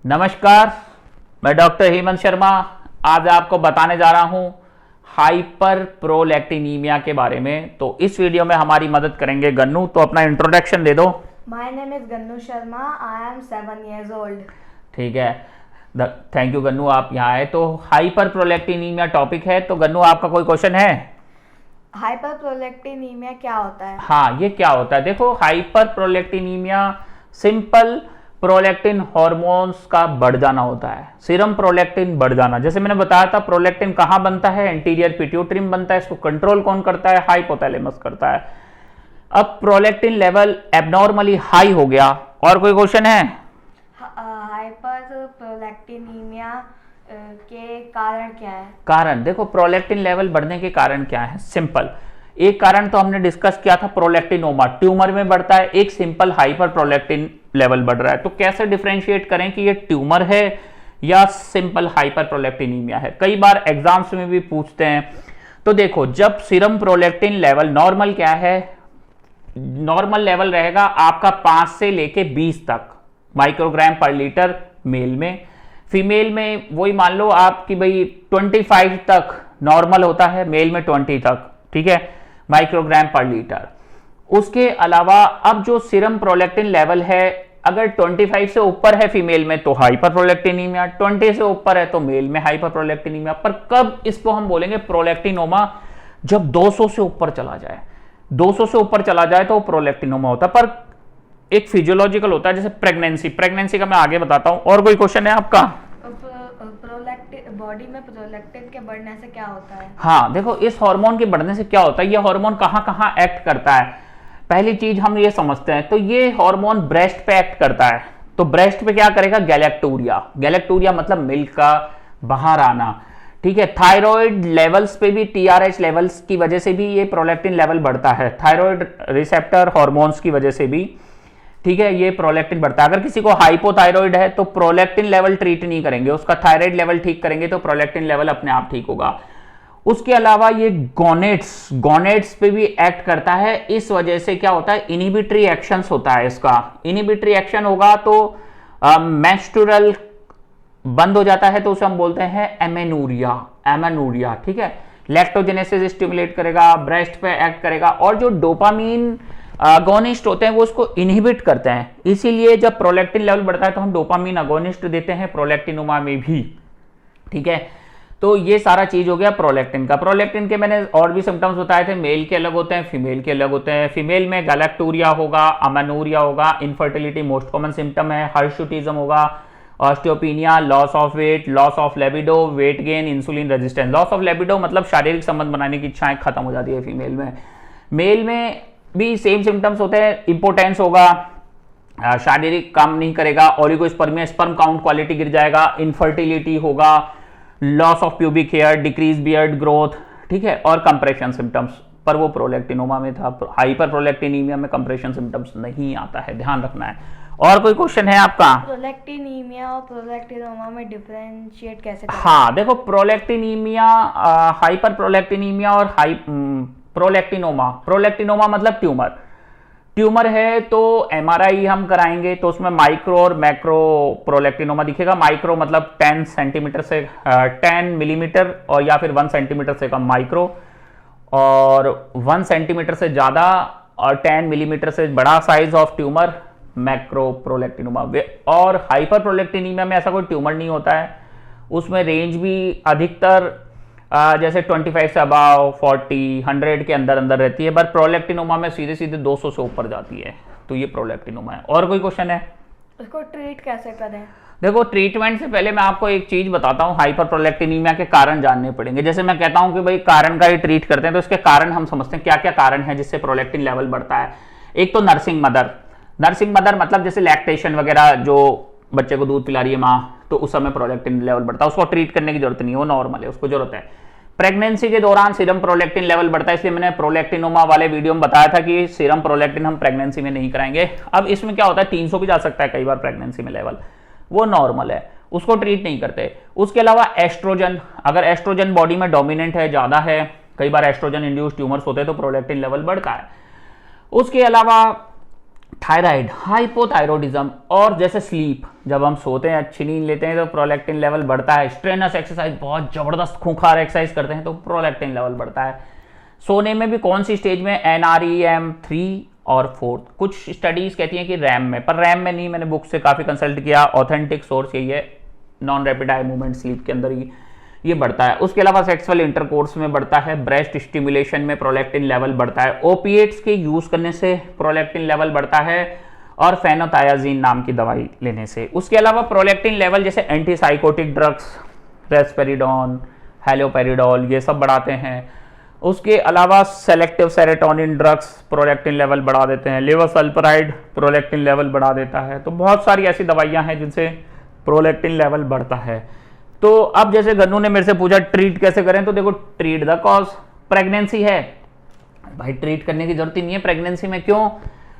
नमस्कार, मैं डॉक्टर हेमंत शर्मा आज आपको बताने जा रहा हूं हाइपर प्रोलैक्टिनीमिया के बारे में। तो इस वीडियो में हमारी मदद करेंगे गन्नू। तो अपना इंट्रोडक्शन दे दो। My name is Gannu Sharma, I am 7 years old। ठीक है, थैंक यू गन्नू, आप यहाँ आए। तो हाइपर प्रोलैक्टिनीमिया टॉपिक है। तो गन्नू, आपका कोई क्वेश्चन है? हाइपर प्रोलैक्टिनीमिया क्या होता है? हाँ, ये क्या होता है? देखो, hyper prolactinaemia simple prolactin hormones का बढ़ जाना होता है। सीरम प्रोलैक्टिन बढ़ जाना, जैसे मैंने बताया था, प्रोलैक्टिन कहाँ बनता है? एंटीरियर पिट्यूटरी में बनता है। इसको कंट्रोल कौन करता है? हाइपोथैलेमस करता है। अब प्रोलैक्टिन लेवल एबनॉर्मली हाई हो गया। और कोई क्वेश्चन है? हाइपर प्रोलैक्टिनीमिया के कारण क्या है? कारण देखो, प्रोलैक्टिन लेवल बढ़ने के कारण क्या है? सिंपल एक कारण तो हमने डिस्कस किया था, प्रोलैक्टिनोमा ट्यूमर में बढ़ता है। एक सिंपल हाइपर प्रोलैक्टिन लेवल बढ़ रहा है। तो कैसे डिफरेंशिएट करें कि ये ट्यूमर है या सिंपल हाइपर प्रोलैक्टिनीमिया है? कई बार एग्जाम्स में भी पूछते हैं। तो देखो, जब सीरम प्रोलैक्टिन लेवल नॉर्मल क्या है? नॉर्मल लेवल रहेगा आपका 5 से लेके 20 तक माइक्रोग्राम पर लीटर मेल में। फीमेल में वही मान लो आपकी भाई 25 तक नॉर्मल होता है, मेल में 20 तक, ठीक है, माइक्रोग्राम पर लीटर। उसके अलावा अब जो सीरम प्रोलैक्टिन लेवल है, अगर 25 से ऊपर है फीमेल में तो हाइपर प्रोलैक्टिनीमिया, 20 से ऊपर है तो मेल में हाइपर प्रोलैक्टिनीमिया। पर कब इसको हम बोलेंगे प्रोलैक्टिनोमा? जब 200 से ऊपर चला जाए। 200 से ऊपर चला जाए तो प्रोलैक्टिनोमा होता है। पर एक फिजियोलॉजिकल होता है, जैसे प्रेगनेंसी का मैं आगे बताता हूं। और कोई क्वेश्चन है आपका? बॉडी में प्रोलैक्टिन के बढ़ने से क्या होता है? हाँ, देखो, इस हार्मोन के बढ़ने से क्या होता है, ये हार्मोन कहाँ कहाँ एक्ट करता है? पहली चीज हम ये समझते हैं। तो ये हार्मोन ब्रेस्ट पे एक्ट करता है। तो ब्रेस्ट पे क्या करेगा? गैलेक्टूरिया। गैलेक्टूरिया मतलब मिल्क का बाहर आना, ठीक है। थायराइड लेवल्स पे भी, टीआरएच लेवल्स की वजह से भी ये प्रोलैक्टिन लेवल बढ़ता है। थायराइड रिसेप्टर हार्मोन्स की वजह से भी, ठीक है, ये प्रोलैक्टिन बढ़ता है। अगर किसी को हाइपोथायराइड है तो प्रोलैक्टिन लेवल ट्रीट नहीं करेंगे, उसका थायराइड लेवल ठीक करेंगे तो प्रोलैक्टिन लेवल अपने आप ठीक होगा। उसके अलावा ये गोनेट्स पे भी एक्ट करता है। इस वजह से क्या होता है? इनहिबिटरी एक्शंस होता है इसका। इनहिबिटरी एक्शन होगा तो मेंस्ट्रुअल बंद हो जाता है, तो उसे हम बोलते हैं एमेनूरिया, ठीक है। लैक्टोजेनेसिस स्टिमुलेट करेगा, ब्रेस्ट पे एक्ट करेगा। और जो डोपामीन अगोनिस्ट होते हैं वो उसको इनहिबिट करते हैं। इसीलिए जब प्रोलैक्टिन लेवल बढ़ता है तो हम डोपामीन अगोनिस्ट देते हैं प्रोलैक्टिनोमा में भी, ठीक है। तो ये सारा चीज हो गया प्रोलैक्टिन का। प्रोलैक्टिन के मैंने और भी सिम्टम्स बताए थे। मेल के अलग होते हैं, फीमेल के अलग होते हैं। फीमेल में गैलेक्टूरिया होगा, अमेनूरिया होगा, इनफर्टिलिटी मोस्ट कॉमन सिम्टम है, हर्शुटिज्म होगा, osteopenia, loss of weight, loss of libido, weight gain, insulin resistance. Loss of libido मतलब शारीरिक संबंध बनाने की इच्छाएं खत्म हो जाती है फीमेल में। मेल में भी सेम सिम्टम्स होते हैं। इंपोर्टेंस होगा, शारीरिक काम नहीं करेगा, ओलिगोस्पर्मिया, स्पर्म काउंट क्वालिटी गिर जाएगा, इनफर्टिलिटी होगा, loss of pubic hair, decrease beard growth, ठीक है, और कंप्रेशन सिम्टम्स। पर वो प्रोलैक्टिनोमा में था। हाइपर प्रोलैक्टिनीमिया में कंप्रेशन सिम्टम्स नहीं आता है, ध्यान रखना है। और कोई क्वेश्चन है आपका? प्रोलैक्टिनीमिया और प्रोलैक्टिनोमा में डिफरेंशिएट कैसे करें? हाँ, देखो, प्रोलैक्टिनीमिया, हाइपर प्रोलैक्टिनीमिया और प्रोलैक्टिनोमा मतलब ट्यूमर है तो एमआरआई हम कराएंगे तो उसमें माइक्रो और मैक्रो प्रोलैक्टिनोमा दिखेगा। माइक्रो मतलब 10 सेंटीमीटर से 10 मिलीमीटर और या फिर 1 सेंटीमीटर से कम माइक्रो, और 1 सेंटीमीटर से ज्यादा और 10 मिलीमीटर से बड़ा size of tumour macro prolactinoma. और हाइपर प्रोलैक्टिनीमिया में ऐसा कोई ट्यूमर नहीं होता है। उसमें रेंज भी अधिकतर जैसे 25 से अबाव 40, 100 के अंदर रहती है। पर प्रोलैक्टिनोमा में सीधे 200 से ऊपर जाती है। तो ये प्रोलैक्टिनोमा है। और कोई क्वेश्चन है? इसको ट्रीट कैसे करें? देखो, ट्रीटमेंट से पहले मैं आपको एक चीज बताता हूँ। हाइपर प्रोलैक्टिनीमिया के कारण जानने पड़ेंगे। जैसे मैं कहता हूँ कि भाई कारण का ही ट्रीट करते हैं, तो इसके कारण हम समझते हैं क्या क्या कारण है जिससे प्रोलैक्टिन लेवल बढ़ता है। एक तो नर्सिंग मदर मतलब जैसे लैक्टेशन वगैरह, जो बच्चे को दूध पिला रही है माँ, तो उस समय प्रोलैक्टिन लेवल बढ़ता है। उसको ट्रीट करने की जरूरत नहीं है, वो नॉर्मल है, उसको जरूरत है। प्रेगनेंसी के दौरान सीरम प्रोलैक्टिन लेवल बढ़ता है, इसलिए मैंने प्रोलैक्टिनोमा वाले वीडियो में बताया था कि सीरम प्रोलैक्टिन हम प्रेगनेंसी में नहीं कराएंगे। अब इसमें क्या होता है, 300 भी जा सकता है कई बार प्रेगनेंसी में लेवल, वो नॉर्मल है, उसको ट्रीट नहीं करते। उसके अलावा एस्ट्रोजन, अगर एस्ट्रोजन बॉडी में डोमिनेंट है, ज्यादा है, कई बार एस्ट्रोजन इंड्यूस ट्यूमर्स होते हैं तो प्रोलैक्टिन लेवल बढ़ता है। उसके अलावा थायराइड, हाइपोथायरोडिज्म, और जैसे स्लीप, जब हम सोते हैं अच्छी नींद लेते हैं तो प्रोलैक्टिन लेवल बढ़ता है। स्ट्रेनस एक्सरसाइज, बहुत जबरदस्त खूंखार एक्सरसाइज करते हैं तो प्रोलैक्टिन लेवल बढ़ता है। सोने में भी कौन सी स्टेज में, NREM 3 और 4, कुछ स्टडीज कहती हैं कि रैम में, पर रैम में नहीं, मैंने बुक से काफी कंसल्ट किया, ऑथेंटिक सोर्स यही है, non rapid eye movement sleep के अंदर ही ये बढ़ता है। उसके अलावा सेक्सुअल इंटरकोर्स में बढ़ता है, ब्रेस्ट स्टिमुलेशन में प्रोलैक्टिन लेवल बढ़ता है, ओपिएट्स के यूज करने से प्रोलैक्टिन लेवल बढ़ता है, और फेनोथायाजीन नाम की दवाई लेने से। उसके अलावा प्रोलैक्टिन लेवल जैसे एंटीसाइकोटिक ड्रग्स, रेस्पेरिडोन, हैलोपेरिडोल, ये सब बढ़ाते हैं। उसके अलावा selective serotonin drugs prolactin level बढ़ा देते हैं, लेवोसल्फराइड प्रोलैक्टिन लेवल बढ़ा देता है। तो बहुत सारी ऐसी दवाइयां हैं जिनसे प्रोलैक्टिन लेवल बढ़ता है। तो अब जैसे गन्नू ने मेरे से पूछा ट्रीट कैसे करें, तो देखो ट्रीट द कॉज, प्रेगनेंसी है भाई, ट्रीट करने की जरूरत ही नहीं है प्रेगनेंसी में। क्यों?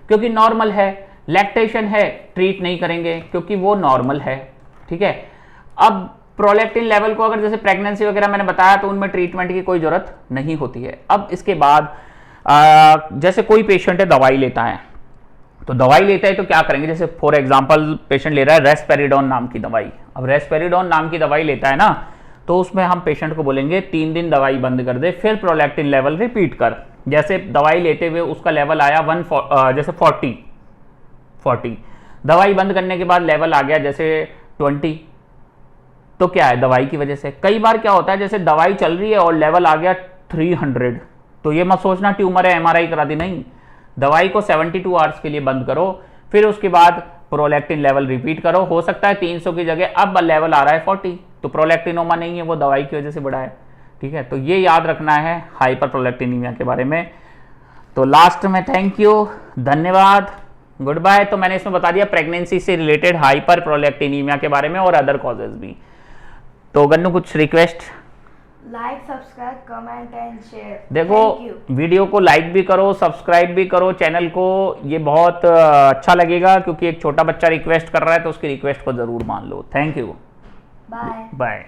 क्योंकि नॉर्मल है। लैक्टेशन है, ट्रीट नहीं करेंगे क्योंकि वो नॉर्मल है, ठीक है। अब प्रोलैक्टिन लेवल को अगर जैसे प्रेगनेंसी वगैरह मैंने बताया तो उनमें ट्रीटमेंट की कोई जरूरत नहीं होती है। अब इसके बाद जैसे कोई पेशेंट है दवाई लेता है, तो दवाई लेता है तो क्या करेंगे, जैसे फॉर एग्जांपल पेशेंट ले रहा है रेस्पेरिडोन नाम की दवाई। अब रेस्पेरिडोन नाम की दवाई लेता है ना, तो उसमें हम पेशेंट को बोलेंगे 3 दिन दवाई बंद कर दे, फिर प्रोलैक्टिन लेवल रिपीट कर। जैसे दवाई लेते हुए उसका लेवल आया जैसे 40, दवाई बंद करने के बाद लेवल आ गया जैसे 20, तो क्या है, दवाई की वजह से। कई बार क्या होता है, जैसे दवाई चल रही है और लेवल आ गया 300, तो ये मत सोचना ट्यूमर है MRI करा दी, नहीं। दवाई को 72 आवर्स के लिए बंद करो, फिर उसके बाद प्रोलैक्टिन लेवल रिपीट करो। हो सकता है 300 की जगह अब लेवल आ रहा है 40, तो प्रोलैक्टिनोमा नहीं है, वो दवाई की वजह से बढ़ा है, ठीक है। तो ये याद रखना है हाइपर प्रोलैक्टिनीमिया के बारे में। तो लास्ट में थैंक यू, धन्यवाद, गुड बाय। तो मैंने इसमें बता दिया प्रेगनेंसी से रिलेटेड हाइपर प्रोलैक्टिनीमिया के बारे में और अदर कॉजेज भी। तो गन्नू कुछ request? Like, subscribe, comment and share. देखो वीडियो को लाइक भी करो, सब्सक्राइब भी करो चैनल को, ये बहुत अच्छा लगेगा क्योंकि एक छोटा बच्चा रिक्वेस्ट कर रहा है तो उसकी रिक्वेस्ट को जरूर मान लो। Thank you, bye bye.